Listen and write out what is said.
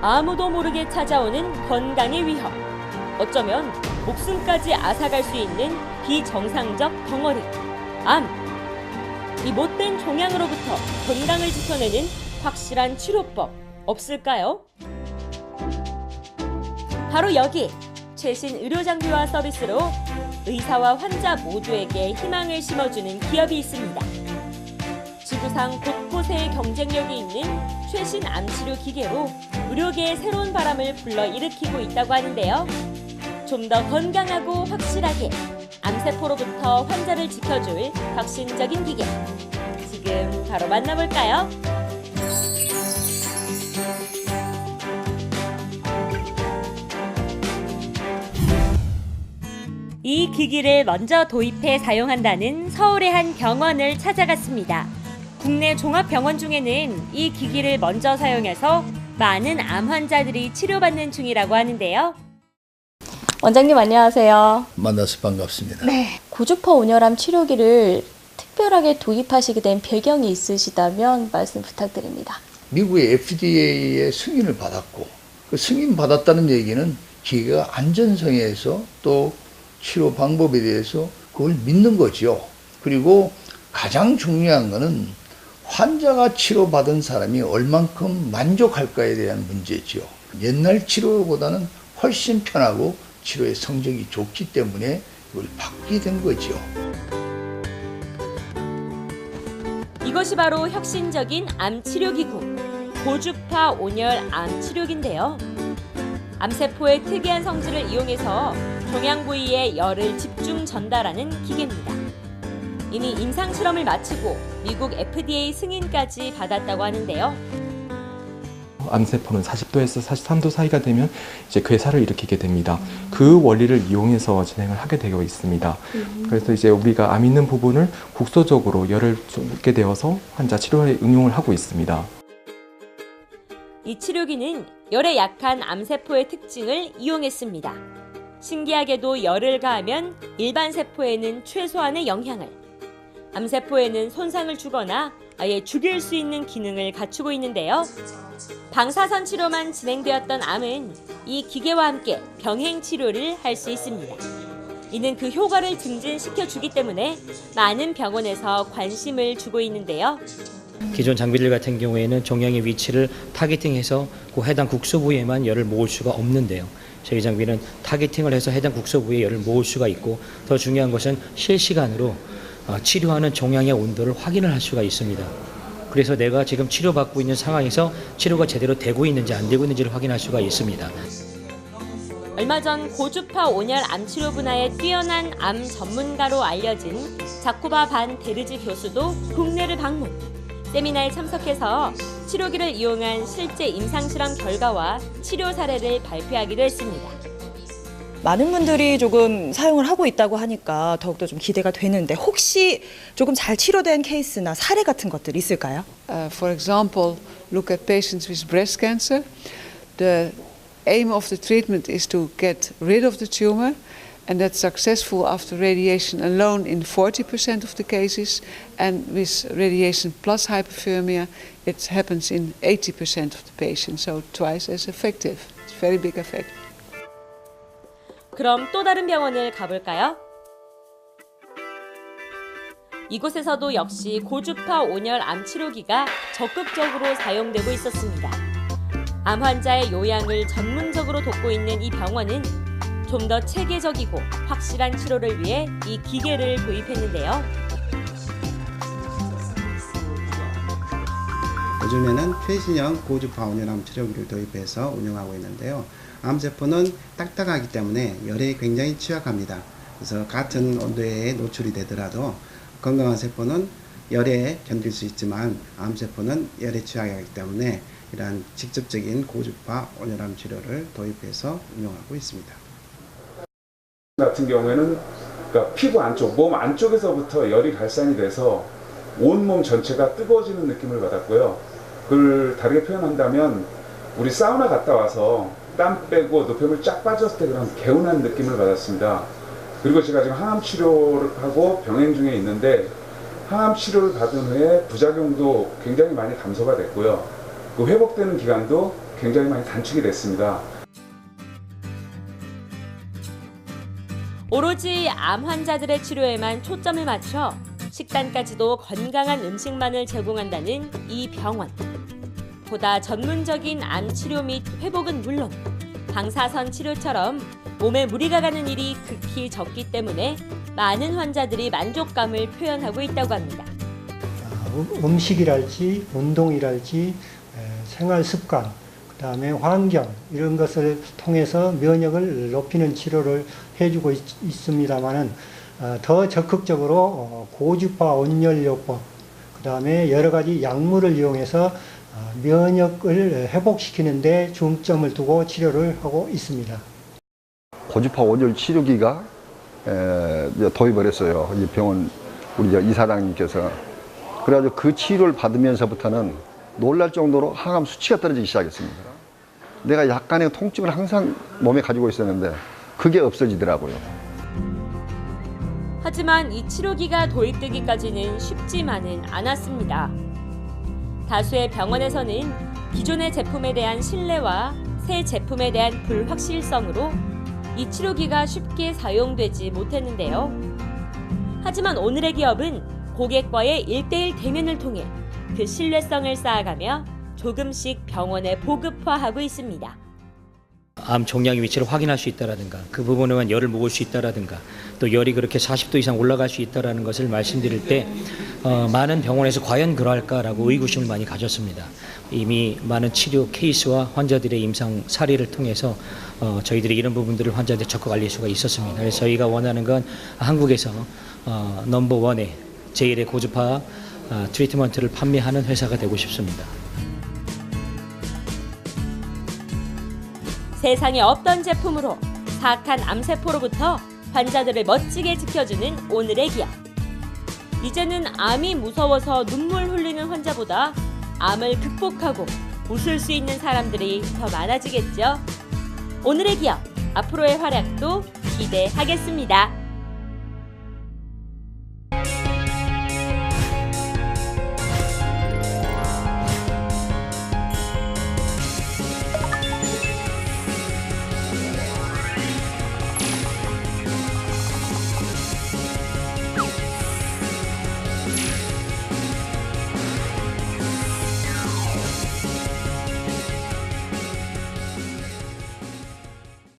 아무도 모르게 찾아오는 건강의 위협. 어쩌면 목숨까지 앗아갈 수 있는 비정상적 덩어리, 암. 이 못된 종양으로부터 건강을 지켜내는 확실한 치료법 없을까요? 바로 여기 최신 의료 장비와 서비스로 의사와 환자 모두에게 희망을 심어주는 기업이 있습니다. 지구상 곳곳에 경쟁력이 있는 최신 암치료 기계로 의료계의 새로운 바람을 불러일으키고 있다고 하는데요. 좀 더 건강하고 확실하게 암세포로부터 환자를 지켜줄 혁신적인 기계. 지금 바로 만나볼까요? 이 기기를 먼저 도입해 사용한다는 서울의 한 병원을 찾아갔습니다. 국내 종합병원 중에는 이 기기를 먼저 사용해서 많은 암 환자들이 치료받는 중이라고 하는데요. 원장님 안녕하세요. 만나서 반갑습니다. 네. 고주파 온열암 치료기를 특별하게 도입하시게 된 배경이 있으시다면 말씀 부탁드립니다. 미국의 FDA의 승인을 받았고 그 승인 받았다는 얘기는 기계가 안전성에서 또 치료 방법에 대해서 그걸 믿는 거죠. 그리고 가장 중요한 거는 환자가 치료받은 사람이 얼만큼 만족할까에 대한 문제죠. 옛날 치료보다는 훨씬 편하고 치료의 성적이 좋기 때문에 이걸 받게 된 거죠. 이것이 바로 혁신적인 암치료기구, 고주파 온열 암치료기인데요. 암세포의 특이한 성질을 이용해서 종양 부위에 열을 집중 전달하는 기계입니다. 이미 임상 실험을 마치고 미국 FDA 승인까지 받았다고 하는데요. 암세포는 40도에서 43도 사이가 되면 이제 괴사를 일으키게 됩니다. 그 원리를 이용해서 진행을 하게 되어 있습니다. 그래서 이제 우리가 암 있는 부분을 국소적으로 열을 주게 되어서 환자 치료에 응용을 하고 있습니다. 이 치료기는 열에 약한 암세포의 특징을 이용했습니다. 신기하게도 열을 가하면 일반 세포에는 최소한의 영향을, 암세포에는 손상을 주거나 아예 죽일 수 있는 기능을 갖추고 있는데요. 방사선 치료만 진행되었던 암은 이 기계와 함께 병행 치료를 할 수 있습니다. 이는 그 효과를 증진시켜주기 때문에 많은 병원에서 관심을 주고 있는데요. 기존 장비들 같은 경우에는 종양의 위치를 타겟팅해서 그 해당 국소 부위에만 열을 모을 수가 없는데요. 저희 장비는 타겟팅을 해서 해당 국소 부위에 열을 모을 수가 있고, 더 중요한 것은 실시간으로 치료하는 종양의 온도를 확인을 할 수가 있습니다. 그래서 내가 지금 치료받고 있는 상황에서 치료가 제대로 되고 있는지 안 되고 있는지를 확인할 수가 있습니다. 얼마 전 고주파 온열 암치료 분야에 뛰어난 암 전문가로 알려진 자코바 반 데르지 교수도 국내를 방문. 세미나에 참석해서 치료기를 이용한 실제 임상실험 결과와 치료 사례를 발표하기도 했습니다. 많은 분들이 조금 사용을 하고 있다고 하니까 더욱더 좀 기대가 되는데, 혹시 조금 잘 치료된 케이스나 사례 같은 것들 있을까요? For example, look at patients with breast cancer. The aim of the treatment is to get rid of the tumor, and that's successful after radiation alone in 40% of the cases, and with radiation plus hypothermia, it happens in 80% of the patients, so twice as effective. It's a very big effect. 그럼 또 다른 병원을 가볼까요? 이곳에서도 역시 고주파 온열 암 치료기가 적극적으로 사용되고 있었습니다. 암 환자의 요양을 전문적으로 돕고 있는 이 병원은 좀 더 체계적이고 확실한 치료를 위해 이 기계를 도입했는데요. 요즘에는 최신형 고주파 온열암 치료기를 도입해서 운영하고 있는데요. 암세포는 딱딱하기 때문에 열에 굉장히 취약합니다. 그래서 같은 온도에 노출이 되더라도 건강한 세포는 열에 견딜 수 있지만 암세포는 열에 취약하기 때문에 이러한 직접적인 고주파 온열암 치료를 도입해서 운영하고 있습니다. 같은 경우에는 그러니까 피부 안쪽, 몸 안쪽에서부터 열이 발산이 돼서 온몸 전체가 뜨거워지는 느낌을 받았고요. 그걸 다르게 표현한다면 우리 사우나 갔다 와서 땀 빼고 노폐물 쫙 빠졌을 때 그런 개운한 느낌을 받았습니다. 그리고 제가 지금 항암 치료를 하고 병행 중에 있는데 항암 치료를 받은 후에 부작용도 굉장히 많이 감소가 됐고요. 그 회복되는 기간도 굉장히 많이 단축이 됐습니다. 오로지 암 환자들의 치료에만 초점을 맞춰 식단까지도 건강한 음식만을 제공한다는 이 병원. 보다 전문적인 암 치료 및 회복은 물론 방사선 치료처럼 몸에 무리가 가는 일이 극히 적기 때문에 많은 환자들이 만족감을 표현하고 있다고 합니다. 음식이랄지 운동이랄지 생활 습관, 그다음에 환경 이런 것을 통해서 면역을 높이는 치료를 해주고 있습니다만은 더 적극적으로 고주파 온열요법, 그다음에 여러 가지 약물을 이용해서 면역을 회복시키는 데 중점을 두고 치료를 하고 있습니다. 고주파 온열 치료기가 도입을 했어요. 이 병원 우리 이사장님께서. 그래가지고 그 치료를 받으면서부터는 놀랄 정도로 항암 수치가 떨어지기 시작했습니다. 내가 약간의 통증을 항상 몸에 가지고 있었는데 그게 없어지더라고요. 하지만 이 치료기가 도입되기까지는 쉽지만은 않았습니다. 다수의 병원에서는 기존의 제품에 대한 신뢰와 새 제품에 대한 불확실성으로 이 치료기가 쉽게 사용되지 못했는데요. 하지만 오늘의 기업은 고객과의 1:1 대면을 통해 그 신뢰성을 쌓아가며 조금씩 병원에 보급화하고 있습니다. 암 종양의 위치를 확인할 수 있다라든가 그 부분에만 열을 모을 수 있다라든가 또 열이 그렇게 40도 이상 올라갈 수 있다라는 것을 말씀드릴 때 많은 병원에서 과연 그럴까라고 의구심을 많이 가졌습니다. 이미 많은 치료 케이스와 환자들의 임상 사례를 통해서 저희들이 이런 부분들을 환자한테 적극 알릴 수가 있었습니다. 그래서 저희가 원하는 건 한국에서 넘버원의 제1의 고주파 트리트먼트를 판매하는 회사가 되고 싶습니다. 세상에 없던 제품으로 사악한 암세포로부터 환자들을 멋지게 지켜주는 오늘의 기업. 이제는 암이 무서워서 눈물 흘리는 환자보다 암을 극복하고 웃을 수 있는 사람들이 더 많아지겠죠. 오늘의 기업, 앞으로의 활약도 기대하겠습니다.